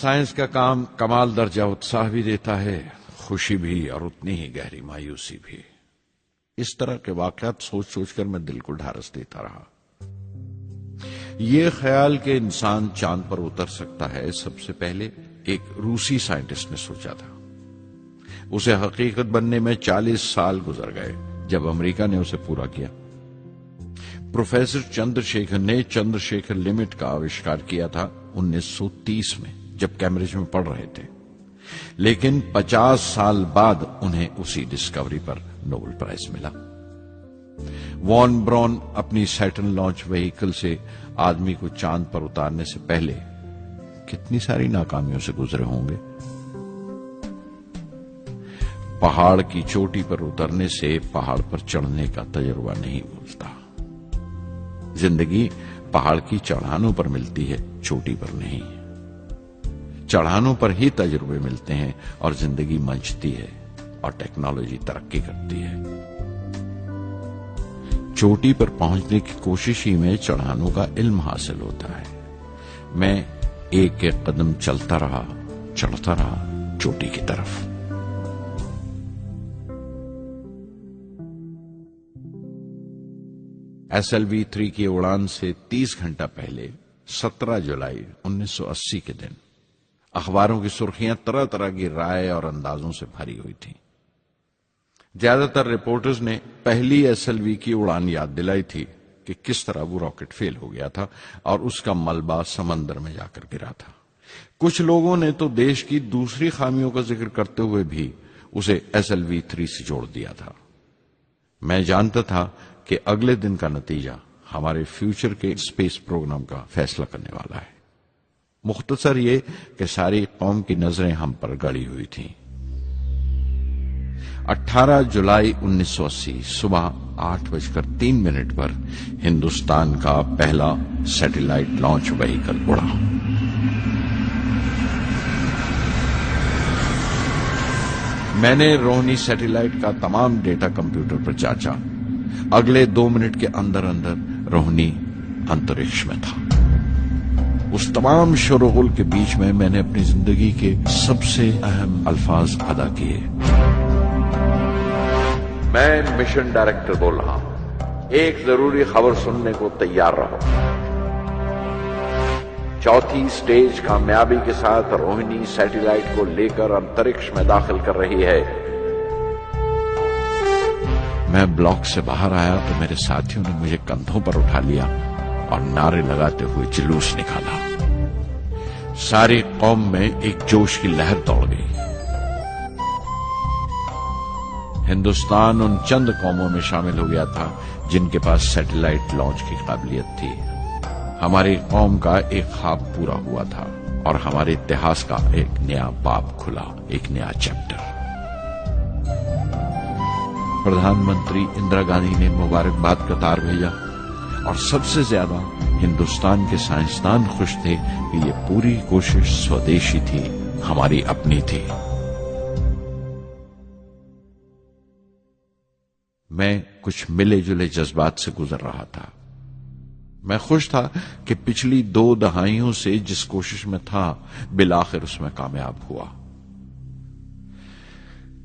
science کا کام کمال درجہ اتساہ بھی دیتا ہے، خوشی بھی اور اتنی ہی گہری مایوسی بھی۔ اس طرح کے واقعات سوچ سوچ کر میں دل کو ڈھارس دیتا رہا۔ یہ خیال کہ انسان چاند پر اتر سکتا ہے سب سے پہلے ایک روسی سائنٹسٹ نے سوچا تھا۔ اسے حقیقت بننے میں 40 سال گزر گئے جب امریکہ نے اسے پورا کیا۔ پروفیسر چندر شیکھر نے چندر شیکھر لمٹ کا آوشکار کیا تھا 1930 میں جب کیمبرج میں پڑھ رہے تھے، لیکن 50 سال بعد انہیں اسی ڈسکوری پر نوبل پرائز ملا۔ وان برون اپنی سیٹرن لانچ وہیکل سے آدمی کو چاند پر اتارنے سے پہلے کتنی ساری ناکامیوں سے گزرے ہوں گے۔ پہاڑ کی چوٹی پر اترنے سے پہاڑ پر چڑھنے کا تجربہ نہیں بھولتا۔ زندگی پہاڑ کی چڑھانوں پر ملتی ہے، چوٹی پر نہیں۔ چڑھانوں پر ہی تجربے ملتے ہیں اور زندگی منچتی ہے اور ٹیکنالوجی ترقی کرتی ہے۔ چوٹی پر پہنچنے کی کوشش ہی میں چڑھانوں کا علم حاصل ہوتا ہے۔ میں ایک ایک قدم چلتا رہا، چڑھتا رہا چوٹی کی طرف۔ SLV-3 کی اڑان سے 30 گھنٹہ پہلے 17 جولائی 1980 کے دن اخباروں کی سرخیاں طرح طرح کی رائے اور اندازوں سے بھری ہوئی تھیں۔ زیادہ تر رپورٹرز نے پہلی SLV کی اڑان یاد دلائی تھی کہ کس طرح وہ راکٹ فیل ہو گیا تھا اور اس کا ملبہ سمندر میں جا کر گرا تھا۔ کچھ لوگوں نے تو دیش کی دوسری خامیوں کا ذکر کرتے ہوئے بھی اسے SLV-3 سے جوڑ دیا تھا۔ میں جانتا تھا کہ اگلے دن کا نتیجہ ہمارے فیوچر کے اسپیس پروگرام کا فیصلہ کرنے والا ہے۔ مختصر یہ کہ ساری قوم کی نظریں ہم پر گڑی ہوئی تھیں۔ 18 جولائی 1980 صبح 8:03 پر ہندوستان کا پہلا سیٹلائٹ لانچ وہیکل اڑا۔ میں نے روہنی سیٹلائٹ کا تمام ڈیٹا کمپیوٹر پر جانچا۔ اگلے 2 منٹ کے اندر روہنی انترکش میں تھا۔ اس تمام شور و غل کے بیچ میں نے اپنی زندگی کے سب سے اہم الفاظ ادا کیے۔ میں مشن ڈائریکٹر بول رہا ہوں، ایک ضروری خبر سننے کو تیار رہو۔ چوتھی سٹیج کامیابی کے ساتھ روہنی سیٹلائٹ کو لے کر انترکش میں داخل کر رہی ہے۔ میں بلاک سے باہر آیا تو میرے ساتھیوں نے مجھے کندھوں پر اٹھا لیا اور نعرے لگاتے ہوئے جلوس نکالا۔ ساری قوم میں ایک جوش کی لہر دوڑ گئی۔ ہندوستان ان چند قوموں میں شامل ہو گیا تھا جن کے پاس سیٹلائٹ لانچ کی قابلیت تھی۔ ہماری قوم کا ایک خواب پورا ہوا تھا اور ہمارے اتہاس کا ایک نیا باب کھلا، ایک نیا چیپٹر۔ پردھان منتری اندرا گاندھی نے مبارکباد کا تار بھیجا اور سب سے زیادہ ہندوستان کے سائنسدان خوش تھے کہ یہ پوری کوشش سودیشی تھی، ہماری اپنی تھی۔ میں کچھ ملے جلے جذبات سے گزر رہا تھا۔ میں خوش تھا کہ پچھلی 2 دہائیوں سے جس کوشش میں تھا بالآخر اس میں کامیاب ہوا،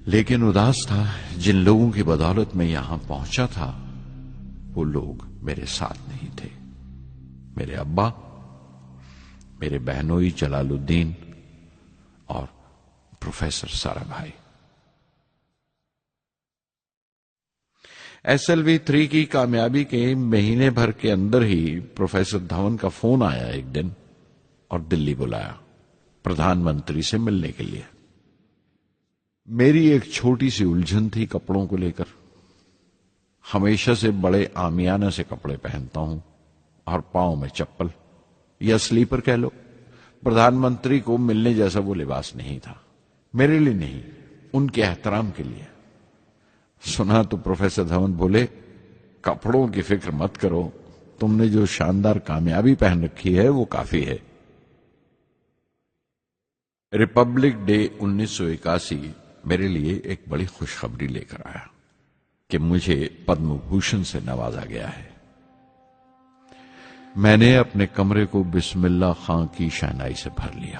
لیکن اداس تھا جن لوگوں کی بدولت میں یہاں پہنچا تھا وہ لوگ میرے ساتھ نہیں تھے۔ میرے ابا، میرے بہنوئی جلال الدین اور پروفیسر سارا بھائی۔ SLV-3 کی کامیابی کے مہینے بھر کے اندر ہی پروفیسر دھون کا فون آیا ایک دن اور دلی بلایا پردھان منتری سے ملنے کے لیے۔ میری ایک چھوٹی سی الجھن تھی کپڑوں کو لے کر۔ ہمیشہ سے بڑے عامیانہ سے کپڑے پہنتا ہوں اور پاؤں میں چپل یا سلیپر کہہ لو۔ پردھان منتری کو ملنے جیسا وہ لباس نہیں تھا، میرے لیے نہیں، ان کے احترام کے لیے۔ سنا تو پروفیسر دھون بولے، کپڑوں کی فکر مت کرو، تم نے جو شاندار کامیابی پہن رکھی ہے وہ کافی ہے۔ ریپبلک ڈے 1981 میرے لیے ایک بڑی خوشخبری لے کر آیا کہ مجھے پدم بھوشن سے نوازا گیا ہے۔ میں نے اپنے کمرے کو بسم اللہ خاں کی شہنائی سے بھر لیا۔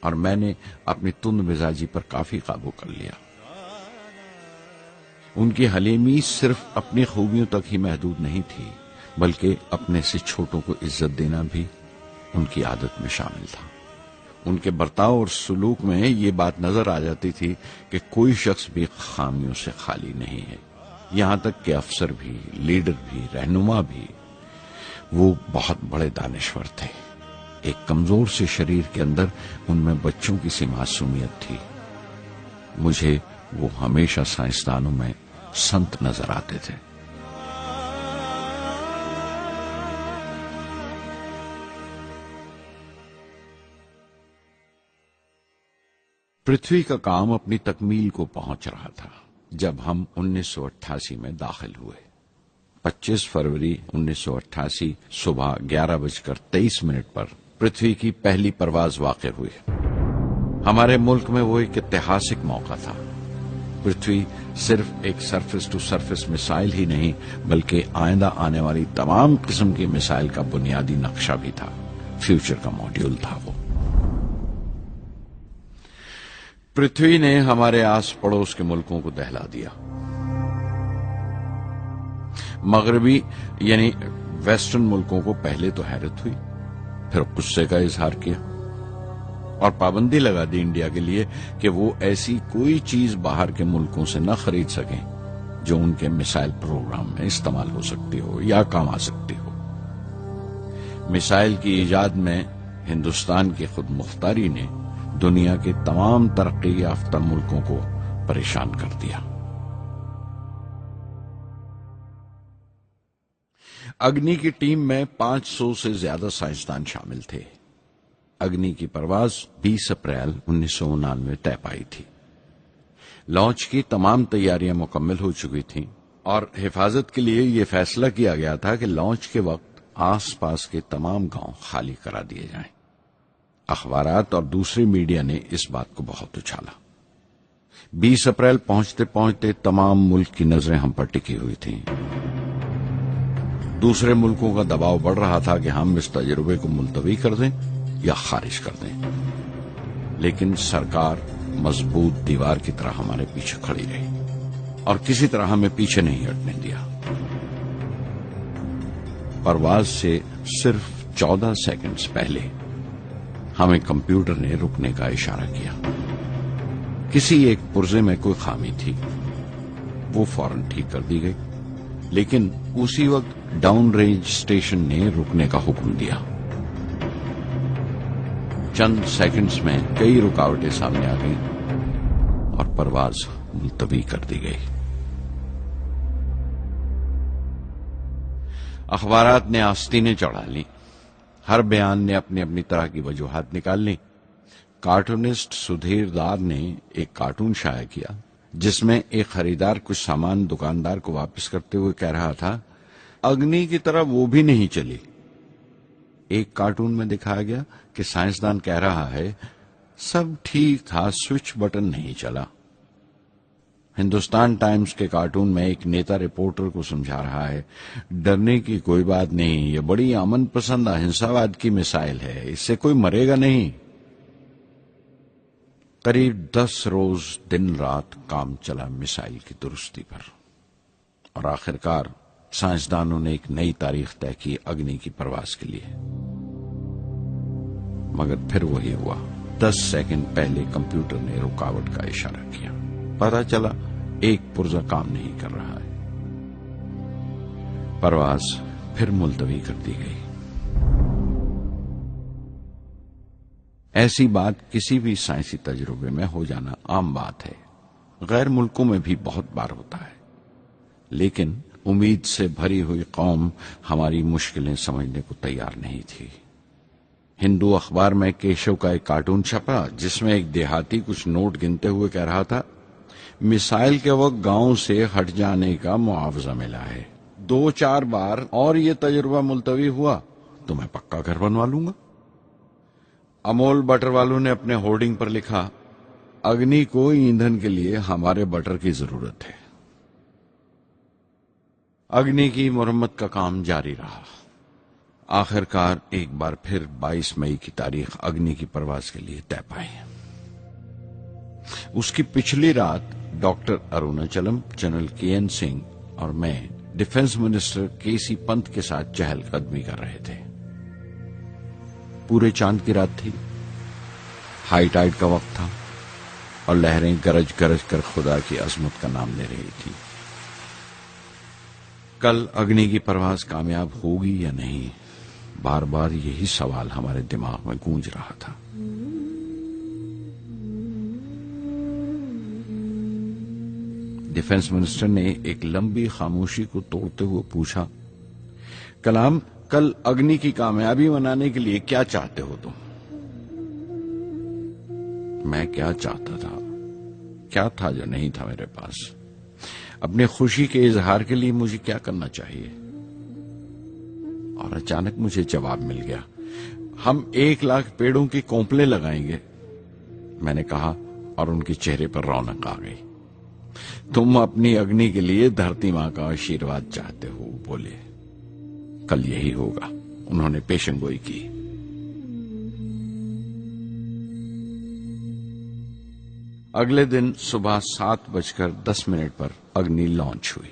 اور میں نے اپنی تند مزاجی پر کافی قابو کر لیا۔ ان کی حلیمی صرف اپنی خوبیوں تک ہی محدود نہیں تھی، بلکہ اپنے سے چھوٹوں کو عزت دینا بھی ان کی عادت میں شامل تھا۔ ان کے برتاؤ اور سلوک میں یہ بات نظر آ جاتی تھی کہ کوئی شخص بھی خامیوں سے خالی نہیں ہے، یہاں تک کہ افسر بھی، لیڈر بھی، رہنما بھی۔ وہ بہت بڑے دانشور تھے۔ ایک کمزور سے شریر کے اندر ان میں بچوں کی سی معصومیت تھی۔ مجھے وہ ہمیشہ سائنسدانوں میں سنت نظر آتے تھے۔ پرتھوی کا کام اپنی تکمیل کو پہنچ رہا تھا جب ہم 1988 میں داخل ہوئے۔ 25 فروری 1988 صبح 11:23 پر پرتھوی کی پہلی پرواز واقع ہوئی۔ ہمارے ملک میں وہ ایک ایتہاسک موقع تھا۔ پرتھوی صرف ایک سرفیس ٹو سرفیس میسائل ہی نہیں بلکہ آئندہ آنے والی تمام قسم کی میسائل کا بنیادی نقشہ بھی تھا، فیوچر کا ماڈیول تھا وہ۔ پرتھوی نے ہمارے آس پڑوس کے ملکوں کو دہلا دیا۔ مغربی یعنی ویسٹرن ملکوں کو پہلے تو حیرت ہوئی، پھر غصے کا اظہار کیا اور پابندی لگا دی انڈیا کے لیے کہ وہ ایسی کوئی چیز باہر کے ملکوں سے نہ خرید سکیں جو ان کے میسائل پروگرام میں استعمال ہو سکتی ہو یا کام آ سکتی ہو۔ میسائل کی ایجاد میں ہندوستان کی خود مختاری نے دنیا کے تمام ترقی یافتہ ملکوں کو پریشان کر دیا۔ اگنی کی ٹیم میں 500 سے زیادہ سائنسدان شامل تھے۔ اگنی کی پرواز 20 اپریل 1999 طے پائی تھی۔ لانچ کی تمام تیاریاں مکمل ہو چکی تھیں اور حفاظت کے لیے یہ فیصلہ کیا گیا تھا کہ لانچ کے وقت آس پاس کے تمام گاؤں خالی کرا دیے جائیں۔ اخبارات اور دوسری میڈیا نے اس بات کو بہت اچھالا۔ 20 اپریل پہنچتے پہنچتے تمام ملک کی نظریں ہم پر ٹکی ہوئی تھیں۔ دوسرے ملکوں کا دباؤ بڑھ رہا تھا کہ ہم اس تجربے کو ملتوی کر دیں یا خارج کر دیں، لیکن سرکار مضبوط دیوار کی طرح ہمارے پیچھے کھڑی رہی اور کسی طرح ہمیں پیچھے نہیں ہٹنے دیا۔ پرواز سے صرف 14 سیکنڈز پہلے ہمیں کمپیوٹر نے رکنے کا اشارہ کیا۔ کسی ایک پرزے میں کوئی خامی تھی، وہ فوراً ٹھیک کر دی گئی، لیکن اسی وقت ڈاؤن رینج اسٹیشن نے رکنے کا حکم دیا۔ چند سیکنڈز میں کئی رکاوٹیں سامنے آ گئیں اور پرواز ملتوی کر دی گئی۔ اخبارات نے آستینیں چڑھا لی، ہر بیان نے اپنی اپنی طرح کی وجوہات نکال لی۔ کارٹونسٹ سدھیر دار نے ایک کارٹون شائع کیا جس میں ایک خریدار کچھ سامان دکاندار کو واپس کرتے ہوئے کہہ رہا تھا، اگنی کی طرح وہ بھی نہیں چلی۔ ایک کارٹون میں دکھایا گیا کہ سائنسدان کہہ رہا ہے، سب ٹھیک تھا، سوئچ بٹن نہیں چلا۔ ہندوستان ٹائمز کے کارٹون میں ایک نیتا رپورٹر کو سمجھا رہا ہے، ڈرنے کی کوئی بات نہیں، یہ بڑی امن پسند اہنساواد کی مثال ہے، اس سے کوئی مرے گا نہیں۔ قریب 10 روز دن رات کام چلا میسائل کی درستی پر، اور آخرکار سائنسدانوں نے ایک نئی تاریخ طے کی اگنی کی پرواز کے لیے۔ مگر پھر وہی ہوا، 10 سیکنڈ پہلے کمپیوٹر نے رکاوٹ کا اشارہ کیا۔ پتہ چلا ایک پرزہ کام نہیں کر رہا ہے۔ پرواز پھر ملتوی کر دی گئی۔ ایسی بات کسی بھی سائنسی تجربے میں ہو جانا عام بات ہے، غیر ملکوں میں بھی بہت بار ہوتا ہے، لیکن امید سے بھری ہوئی قوم ہماری مشکلیں سمجھنے کو تیار نہیں تھی۔ ہندو اخبار میں کیشو کا ایک کارٹون چھپا جس میں ایک دیہاتی کچھ نوٹ گنتے ہوئے کہہ رہا تھا، میسائل کے وقت گاؤں سے ہٹ جانے کا معاوضہ ملا ہے، 2-4 بار اور یہ تجربہ ملتوی ہوا تو میں پکا گھر بنوا لوں گا۔ امول بٹر والوں نے اپنے ہورڈنگ پر لکھا، اگنی کو ایندھن کے لیے ہمارے بٹر کی ضرورت ہے۔ اگنی کی مرمت کا کام جاری رہا۔ آخر کار ایک بار پھر 22 مئی کی تاریخ اگنی کی پرواز کے لیے طے پائی۔ اس کی پچھلی رات ڈاکٹر اروناچلم، جنرل کے این سنگھ اور میں ڈیفنس منسٹر کے سی پنت کے ساتھ چہل قدمی کر رہے تھے۔ پورے چاند کی رات تھی، ہائی ٹائیڈ کا وقت تھا اور لہریں گرج گرج کر خدا کی عظمت کا نام لے رہی تھی۔ کل اگنی کی پرواز کامیاب ہوگی یا نہیں، بار بار یہی سوال ہمارے دماغ میں گونج رہا تھا۔ ڈیفنس منسٹر نے ایک لمبی خاموشی کو توڑتے ہوئے پوچھا، کلام، کل اگنی کی کامیابی منانے کے لیے کیا چاہتے ہو تم؟ میں کیا چاہتا تھا؟ کیا تھا جو نہیں تھا میرے پاس؟ اپنی خوشی کے اظہار کے لیے مجھے کیا کرنا چاہیے؟ اور اچانک مجھے جواب مل گیا، ہم 1,00,000 پیڑوں کی کونپلیں لگائیں گے، میں نے کہا، اور ان کے چہرے پر رونق آ گئی۔ تم اپنی اگنی کے لیے دھرتی ماں کا آشیرواد چاہتے ہو، بولے۔ کل یہی ہوگا، انہوں نے پیشن گوئی کی۔ اگلے دن صبح 7:10 پر اگنی لانچ ہوئی۔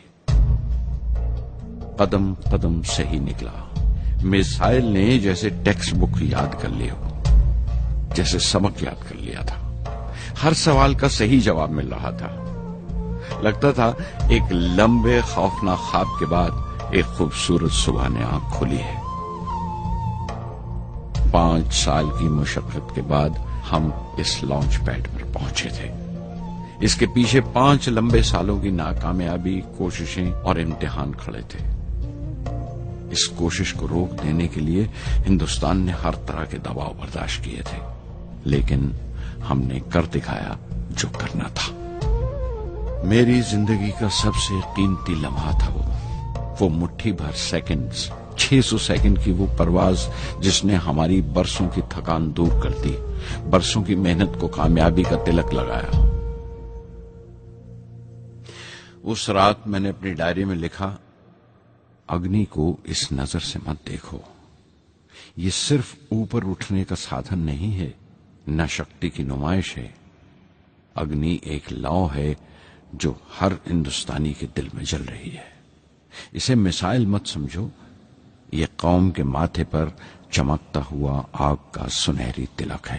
قدم قدم صحیح نکلا۔ میزائل نے جیسے ٹیکسٹ بک یاد کر لی ہو، جیسے سبق یاد کر لیا تھا۔ ہر سوال کا صحیح جواب مل رہا تھا۔ لگتا تھا ایک لمبے خوفناک خواب کے بعد ایک خوبصورت صبح نے آنکھ کھلی ہے۔ 5 سال کی مشقت کے بعد ہم اس لانچ پیڈ پر پہنچے تھے۔ اس کے پیچھے 5 لمبے سالوں کی ناکامیابی، کوششیں اور امتحان کھڑے تھے۔ اس کوشش کو روک دینے کے لیے ہندوستان نے ہر طرح کے دباؤ برداشت کیے تھے، لیکن ہم نے کر دکھایا جو کرنا تھا۔ میری زندگی کا سب سے قیمتی لمحہ تھا وہ مٹھی بھر سیکنڈز، 600 سیکنڈ کی وہ پرواز جس نے ہماری برسوں کی تھکان دور کر دی، برسوں کی محنت کو کامیابی کا تلک لگایا۔ اس رات میں نے اپنی ڈائری میں لکھا، اگنی کو اس نظر سے مت دیکھو، یہ صرف اوپر اٹھنے کا سادھن نہیں ہے، نہ شکتی کی نمائش ہے۔ اگنی ایک لو ہے جو ہر ہندوستانی کے دل میں جل رہی ہے۔ اسے مثال مت سمجھو، یہ قوم کے ماتھے پر چمکتا ہوا آگ کا سنہری تلک ہے۔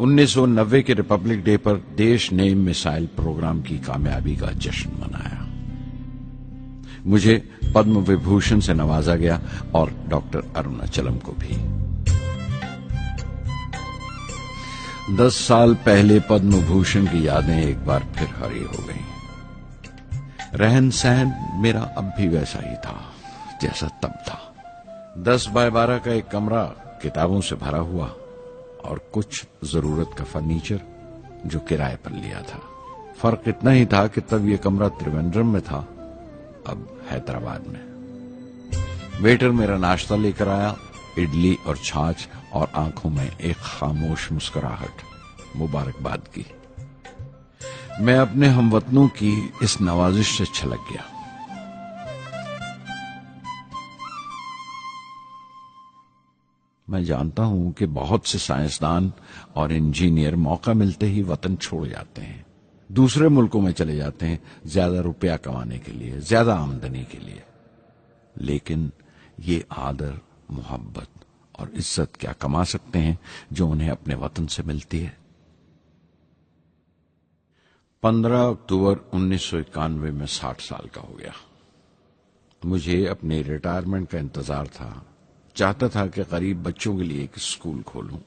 '90 کے ریپبلک ڈے پر دیش نے میزائل پروگرام کی کامیابی کا جشن منایا۔ مجھے پدم وبھوشن سے نوازا گیا اور ڈاکٹر اروناچلم کو بھی۔ 10 سال پہلے پدم بھوشن کی یادیں ایک بار پھر ہری ہو گئیں۔ رہن سہن میرا اب بھی ویسا ہی تھا جیسا تب تھا۔ 10x12 کا ایک کمرہ کتابوں سے بھرا ہوا اور کچھ ضرورت کا فرنیچر جو کرائے پر لیا تھا۔ فرق اتنا ہی تھا کہ تب یہ کمرہ تریویندرم میں تھا، اب حیدرآباد میں۔ ویٹر میرا ناشتہ لے کر آیا، اڈلی اور چھاچھ، اور آنکھوں میں ایک خاموش مسکراہٹ، مبارکباد کی۔ میں اپنے ہم وطنوں کی اس نوازش سے چھلک گیا۔ میں جانتا ہوں کہ بہت سے سائنسدان اور انجینئر موقع ملتے ہی وطن چھوڑ جاتے ہیں، دوسرے ملکوں میں چلے جاتے ہیں زیادہ روپیہ کمانے کے لیے، زیادہ آمدنی کے لیے، لیکن یہ آدر، محبت اور عزت کیا کما سکتے ہیں جو انہیں اپنے وطن سے ملتی ہے؟ 15 اکتوبر 1991 میں 60 سال کا ہو گیا. مجھے اپنے ریٹائرمنٹ کا انتظار تھا. چاہتا تھا کہ قریب بچوں کے لیے ایک اسکول کھولوں.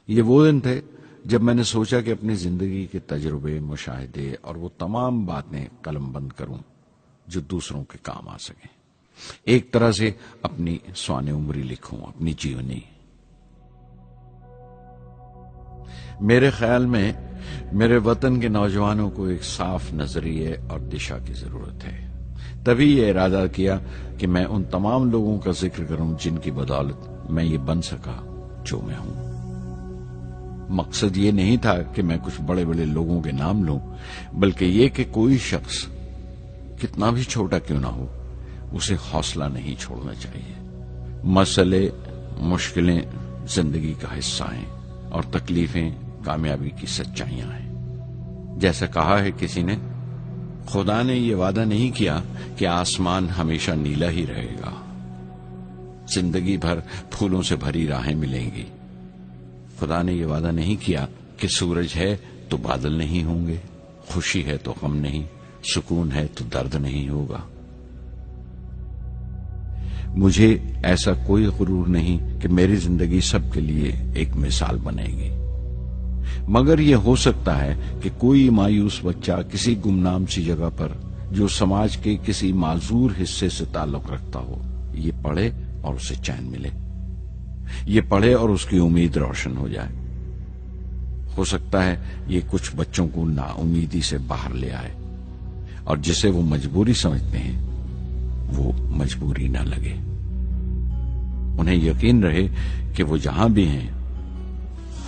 یہ وہ دن تھے جب میں نے سوچا کہ اپنی زندگی کے تجربے، مشاہدے اور وہ تمام باتیں قلم بند کروں جو دوسروں کے کام آ سکیں. ایک طرح سے اپنی سوانح عمری لکھوں، اپنی جیونی. میرے خیال میں میرے وطن کے نوجوانوں کو ایک صاف نظریے اور دشا کی ضرورت ہے. تبھی یہ ارادہ کیا کہ میں ان تمام لوگوں کا ذکر کروں جن کی بدولت میں یہ بن سکا جو میں ہوں. مقصد یہ نہیں تھا کہ میں کچھ بڑے بڑے لوگوں کے نام لوں، بلکہ یہ کہ کوئی شخص کتنا بھی چھوٹا کیوں نہ ہو اسے حوصلہ نہیں چھوڑنا چاہیے. مسئلے، مشکلیں زندگی کا حصہ ہیں اور تکلیفیں کامیابی کی سچائیاں ہیں. جیسا کہا ہے کسی نے، خدا نے یہ وعدہ نہیں کیا کہ آسمان ہمیشہ نیلا ہی رہے گا. زندگی بھر پھولوں سے بھری راہیں ملیں گی. خدا نے یہ وعدہ نہیں کیا کہ سورج ہے تو بادل نہیں ہوں گے، خوشی ہے تو غم نہیں، سکون ہے تو درد نہیں ہوگا. مجھے ایسا کوئی غرور نہیں کہ میری زندگی سب کے لیے ایک مثال بنے گی، مگر یہ ہو سکتا ہے کہ کوئی مایوس بچہ کسی گمنام سی جگہ پر جو سماج کے کسی معذور حصے سے تعلق رکھتا ہو یہ پڑھے اور اسے چین ملے. یہ پڑھے اور اس کی امید روشن ہو جائے. ہو سکتا ہے یہ کچھ بچوں کو نا امیدی سے باہر لے آئے اور جسے وہ مجبوری سمجھتے ہیں وہ مجبوری نہ لگے. انہیں یقین رہے کہ وہ جہاں بھی ہیں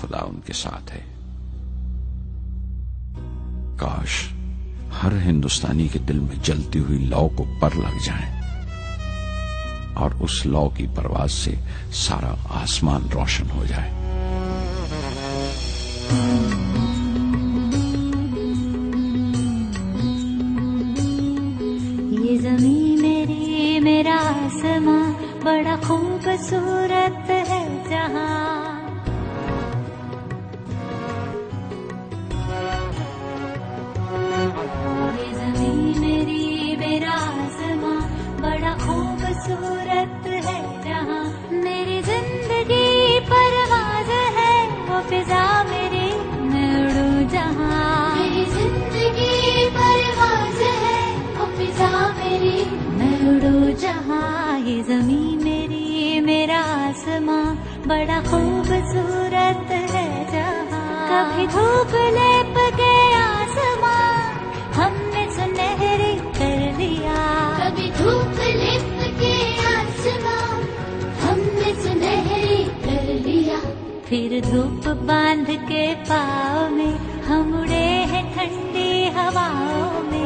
خدا ان کے ساتھ ہے. کاش ہر ہندوستانی کے دل میں جلتی ہوئی لو کو پر لگ جائیں اور اس لو کی پرواز سے سارا آسمان روشن ہو جائے. یہ زمین میری، میرا آسماں بڑا خوبصورت ہے جہاں. یہ زمین میری، میرا آسماں بڑا خوبصورت ہے جہاں. میری زندگی پرواز ہے وہ فضا میری، میں اڑوں جہاں. میری زندگی پرواز ہے وہ فضا میری، میں اڑوں جہاں. یہ زمین میری، میرا آسماں بڑا خوبصورت ہے جہاں. کبھی دھوپ لیپ کے آسمان ہم نے سنہری کر لیا. کبھی دھوپ لیپ کے آسمان ہم نے سنہری کر لیا. پھر دھوپ باندھ کے پاؤں میں ہم اڑے ہیں ٹھنڈی ہواؤں میں.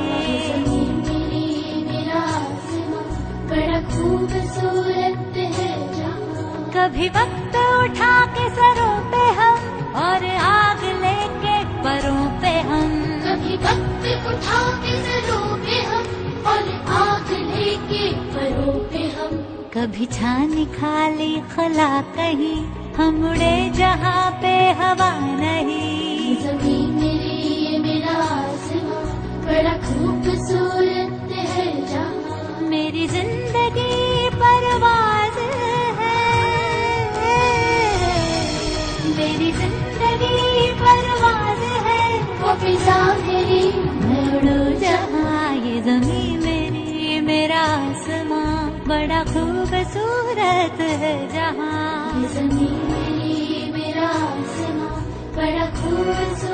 زمین میری، میرا آسماں بڑا خوبصورت ہے جہاں. کبھی وقت اٹھا کے سروں پہ ہم اور آگ لے کے پروں پہ ہم. کبھی وقت اٹھا کے سروں پہ ہم اور آگ لے کے پروں پہ ہم. کبھی چھانی خالی خلا کہیں ہم اڑے جہاں پہ ہوا نہیں. زمین میری، میرا آسماں بڑا خوبصورت ہے جہاں. میری زندگی پرواز ہے، میری زندگی پرواز ہے وہ فضا میری، میں اڑوں جہاں. یہ زمین میری، میرا آسماں بڑا خوبصورت ہے جہاں. یہ زمین میری، میرا آسماں بڑا خوبصورت